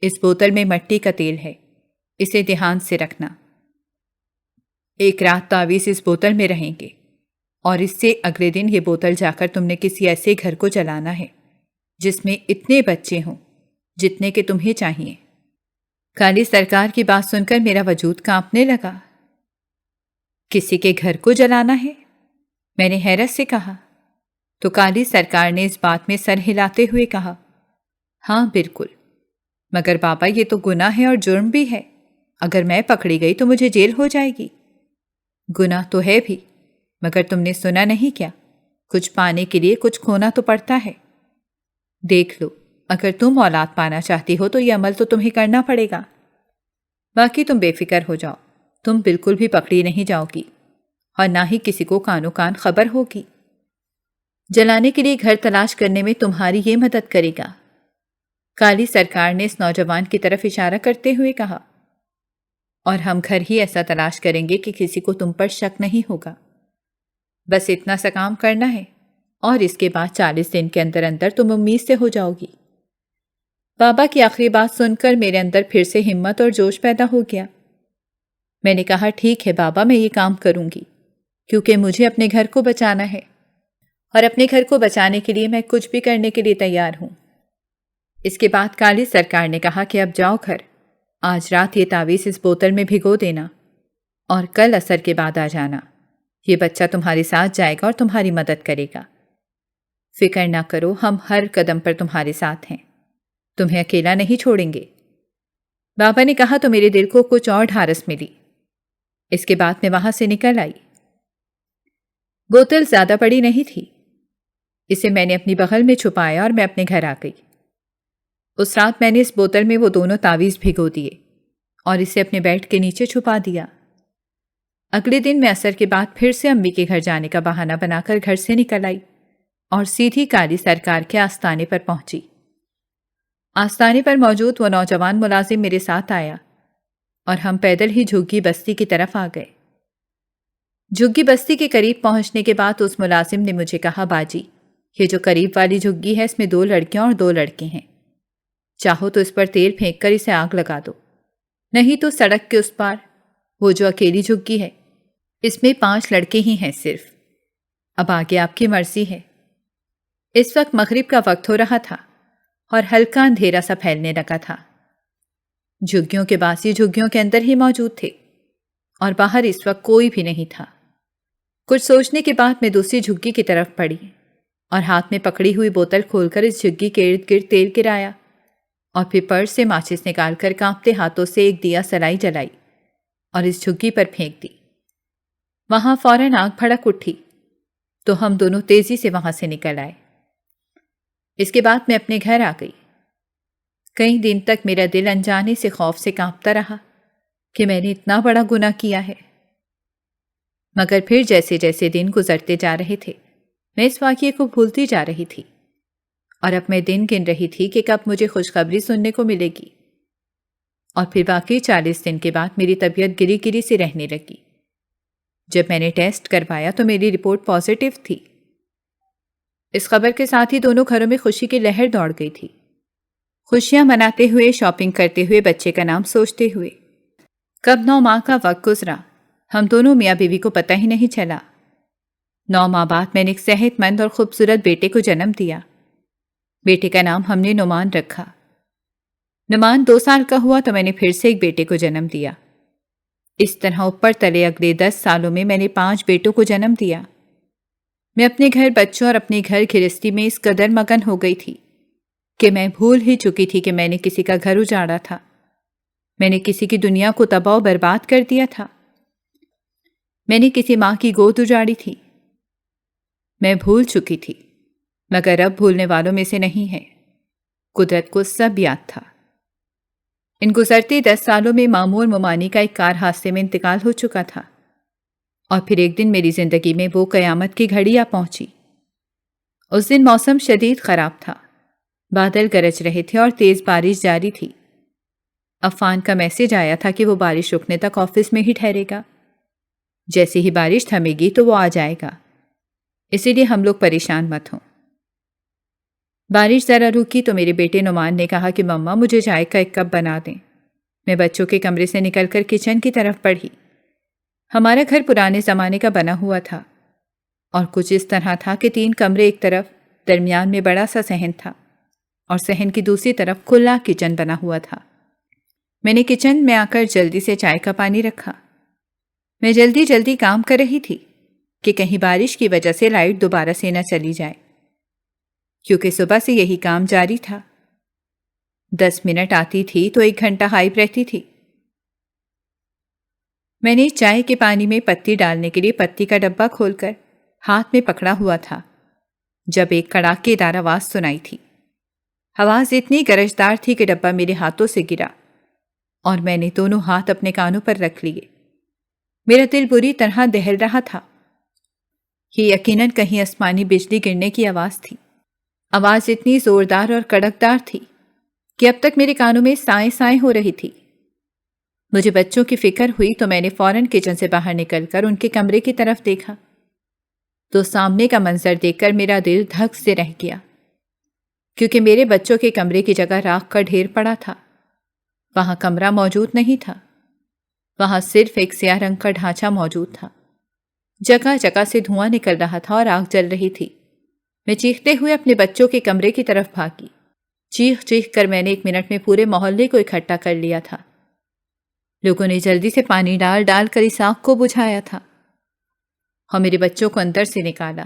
اس بوتل میں مٹی کا تیل ہے، اسے دھیان سے رکھنا۔ ایک رات تعویذ اس بوتل میں رہیں گے اور اس سے اگلے دن یہ بوتل جا کر تم نے کسی ایسے گھر کو جلانا ہے جس میں اتنے بچے ہوں جتنے کہ تمہیں چاہیے۔ کالی سرکار کی بات سن کر میرا وجود کانپنے لگا۔ کسی کے گھر کو جلانا ہے؟ میں نے حیرت سے کہا تو کالی سرکار نے اس بات میں سر ہلاتے ہوئے کہا، ہاں بالکل، مگر بابا یہ تو گناہ ہے اور جرم بھی ہے۔ اگر میں پکڑی گئی تو مجھے جیل ہو جائے گی۔ گناہ تو ہے بھی، مگر تم نے سنا نہیں کیا، کچھ پانے کے لیے کچھ کھونا تو پڑتا ہے۔ دیکھ لو، اگر تم اولاد پانا چاہتی ہو تو یہ عمل تو تمہیں کرنا پڑے گا۔ باقی تم بے فکر ہو جاؤ، تم بالکل بھی پکڑی نہیں جاؤ گی اور نہ ہی کسی کو کانو کان خبر ہوگی۔ جلانے کے لیے گھر تلاش کرنے میں تمہاری یہ مدد کرے گا۔ کالی سرکار نے اس نوجوان کی طرف اشارہ کرتے ہوئے کہا، اور ہم گھر ہی ایسا تلاش کریں گے کہ کسی کو تم پر شک نہیں ہوگا۔ بس اتنا سا کام کرنا ہے اور اس کے بعد 40 دن کے اندر اندر تم امید سے ہو جاؤ گی۔ بابا کی آخری بات سن کر میرے اندر پھر سے ہمت اور جوش پیدا ہو گیا۔ میں نے کہا، ٹھیک ہے بابا، میں یہ کام کروں گی، کیونکہ مجھے اپنے گھر کو بچانا ہے اور اپنے گھر کو بچانے کے لیے میں کچھ بھی کرنے کے لیے تیار ہوں۔ اس کے بعد کالی سرکار نے کہا کہ اب جاؤ گھر، آج رات یہ تعویذ اس بوتل میں بھگو دینا اور کل عصر کے بعد آ جانا۔ یہ بچہ تمہارے ساتھ جائے گا اور تمہاری مدد کرے گا۔ فکر نہ کرو، ہم ہر قدم پر تمہارے ساتھ ہیں، تمہیں اکیلا نہیں چھوڑیں گے۔ بابا نے کہا تو میرے دل کو کچھ اور ڈھارس ملی۔ اس کے بعد میں وہاں سے نکل آئی۔ بوتل زیادہ بڑی نہیں تھی، اسے میں نے اپنی بغل میں چھپایا اور میں اپنے گھر آ گئی۔ اس رات میں نے اس بوتل میں وہ دونوں تعویذ بھگو دیے اور اسے اپنے بیڈ کے نیچے چھپا دیا۔ اگلے دن میں عصر کے بعد پھر سے امی کے گھر جانے کا بہانہ بنا کر گھر سے نکل آئی اور سیدھی کالی سرکار کے آستانے پر پہنچی۔ آستانے پر موجود وہ نوجوان ملازم میرے ساتھ آیا اور ہم پیدل ہی جھگی بستی کی طرف آ گئے۔ جھگی بستی کے قریب پہنچنے کے بعد اس ملازم نے مجھے کہا، باجی، یہ جو قریب والی جھگی ہے اس میں 2 لڑکیاں اور 2 لڑکے ہیں، چاہو تو اس پر تیل پھینک کر اسے آگ لگا دو، نہیں تو سڑک کے اس پار وہ جو اکیلی جھگی ہے اس میں 5 لڑکے ہی ہیں صرف۔ اب آگے آپ کی مرضی ہے۔ اس وقت مغرب کا وقت ہو رہا تھا اور ہلکا اندھیرا سا پھیلنے لگا تھا۔ جھگیوں کے باسی جھگیوں کے اندر ہی موجود تھے اور باہر اس وقت کوئی بھی نہیں تھا۔ کچھ سوچنے کے بعد میں دوسری جھگی کی طرف پڑی اور ہاتھ میں پکڑی ہوئی بوتل کھول کر اس جھگی کے ارد گرد تیل گرایا اور پھر پرس سے ماچس نکال کر کانپتے ہاتھوں سے ایک دیا سلائی جلائی اور اس جھگی پر پھینک دی۔ وہاں فوراً آگ بھڑک اٹھی تو ہم دونوں تیزی سے وہاں سے نکل آئے۔ اس کے بعد میں اپنے گھر آ گئی۔ کئی دن تک میرا دل انجانے سے خوف سے کانپتا رہا کہ میں نے اتنا بڑا گناہ کیا ہے، مگر پھر جیسے جیسے دن گزرتے جا رہے تھے میں اس واقعے کو بھولتی جا رہی تھی اور اب میں دن گن رہی تھی کہ کب مجھے خوشخبری سننے کو ملے گی۔ اور پھر باقی 40 دن کے بعد میری طبیعت گری گری سی رہنے لگی۔ جب میں نے ٹیسٹ کروایا تو میری رپورٹ پازیٹیو تھی۔ اس خبر کے ساتھ ہی دونوں گھروں میں خوشی کی لہر دوڑ گئی تھی، خوشیاں مناتے ہوئے، شاپنگ کرتے ہوئے، بچے کا نام سوچتے ہوئے۔ کب 9 ماہ کا وقت گزرا ہم دونوں میاں بیوی کو پتہ ہی نہیں چلا۔ 9 ماہ بعد میں نے ایک صحت مند اور خوبصورت بیٹے کو جنم دیا۔ بیٹے کا نام ہم نے نعمان رکھا۔ نعمان 2 سال کا ہوا تو میں نے پھر سے ایک بیٹے کو جنم دیا۔ اس طرح اوپر تلے اگلے 10 سالوں میں نے 5 بیٹوں کو جنم دیا۔ میں اپنے گھر بچوں اور اپنے گھر گھرستی میں اس قدر مگن ہو گئی تھی کہ میں بھول ہی چکی تھی کہ میں نے کسی کا گھر اجاڑا تھا، میں نے کسی کی دنیا کو تباہ و برباد کر دیا تھا، میں نے کسی ماں کی گود اجاڑی تھی۔ میں بھول چکی تھی، مگر اب بھولنے والوں میں سے نہیں ہے۔ قدرت کو سب یاد تھا۔ ان گزرتے 10 سالوں میں مامور ممانی کا ایک کار حادثے میں انتقال ہو چکا تھا، اور پھر ایک دن میری زندگی میں وہ قیامت کی گھڑی آ پہنچی۔ اس دن موسم شدید خراب تھا، بادل گرج رہے تھے اور تیز بارش جاری تھی۔ عفان کا میسج آیا تھا کہ وہ بارش رکنے تک آفس میں ہی ٹھہرے گا، جیسے ہی بارش تھمے گی تو وہ آ جائے گا، اسی لیے ہم لوگ پریشان مت ہوں۔ بارش ذرا رکی تو میرے بیٹے نعمان نے کہا کہ مما مجھے چائے کا ایک کپ بنا دیں۔ میں بچوں کے کمرے سے نکل کر کچن کی طرف بڑھی۔ ہمارا گھر پرانے زمانے کا بنا ہوا تھا اور کچھ اس طرح تھا کہ 3 کمرے ایک طرف، درمیان میں بڑا سا صحن تھا اور صحن کی دوسری طرف کھلا کچن بنا ہوا تھا۔ میں نے کچن میں آ کر جلدی سے چائے کا پانی رکھا۔ میں جلدی کام کر رہی تھی کہ کہیں بارش کی وجہ سے لائٹ دوبارہ سے نہ چلی جائے، کیونکہ صبح سے یہی کام جاری تھا۔ 10 منٹ آتی تھی تو 1 گھنٹہ غائب رہتی تھی۔ میں نے چائے کے پانی میں پتی ڈالنے کے لیے پتی کا ڈبہ کھول کر ہاتھ میں پکڑا ہوا تھا جب ایک کڑاکے دار آواز سنائی تھی۔ آواز اتنی گرجدار تھی کہ ڈبہ میرے ہاتھوں سے گرا اور میں نے دونوں ہاتھ اپنے کانوں پر رکھ لیے۔ میرا دل بری طرح دہل رہا تھا۔ یہ یقیناً کہیں آسمانی بجلی گرنے کی آواز تھی۔ آواز اتنی زوردار اور کڑکدار تھی کہ اب تک میرے کانوں میں سائیں ہو رہی تھی۔ مجھے بچوں کی فکر ہوئی تو میں نے فوراً کچن سے باہر نکل کر ان کے کمرے کی طرف دیکھا تو سامنے کا منظر دیکھ کر میرا دل دھک سے رہ گیا، کیونکہ میرے بچوں کے کمرے کی جگہ راکھ کا ڈھیر پڑا تھا۔ وہاں کمرہ موجود نہیں تھا، وہاں صرف ایک سیاہ رنگ کا ڈھانچہ موجود تھا۔ جگہ جگہ سے دھواں نکل رہا تھا اور آگ جل رہی تھی۔ میں چیختے ہوئے اپنے بچوں کے کمرے کی طرف بھاگی۔ چیخ کر میں نے 1 منٹ میں پورے محلے کو اکٹھا کر لیا تھا۔ لوگوں نے جلدی سے پانی ڈال کر اس آگ کو بجھایا تھا اور میرے بچوں کو اندر سے نکالا۔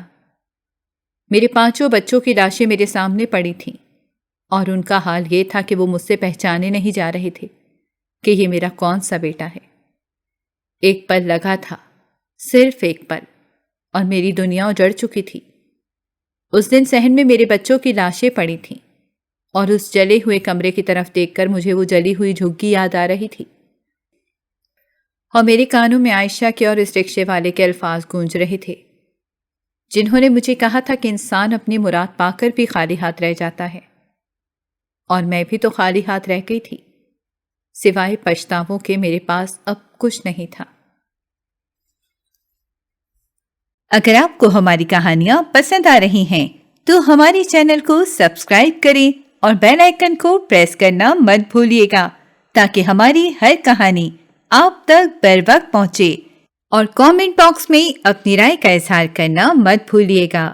میرے 5 بچوں کی لاشیں میرے سامنے پڑی تھیں اور ان کا حال یہ تھا کہ وہ مجھ سے پہچانے نہیں جا رہے تھے کہ یہ میرا کون سا بیٹا ہے۔ ایک پل لگا تھا، صرف ایک پل، اور میری دنیا اجڑ چکی تھی۔ اس دن صحن میں میرے بچوں کی لاشیں پڑی تھیں اور اس جلے ہوئے کمرے کی طرف دیکھ کر مجھے وہ جلی ہوئی جھگی یاد آ رہی تھی اور میرے کانوں میں عائشہ کے اور اس رکشے والے کے الفاظ گونج رہے تھے جنہوں نے مجھے کہا تھا کہ انسان اپنی مراد پا کر بھی خالی ہاتھ رہ جاتا ہے، اور میں بھی تو خالی ہاتھ رہ گئی تھی۔ سوائے پچھتاووں کے میرے پاس اب کچھ نہیں تھا۔ اگر آپ کو ہماری کہانیاں پسند آ رہی ہیں تو ہماری چینل کو سبسکرائب کریں اور بیل آئیکن کو پریس کرنا مت بھولیے گا تاکہ ہماری ہر کہانی آپ تک بر وقت پہنچے، اور کامنٹ باکس میں اپنی رائے کا اظہار کرنا مت بھولیے گا۔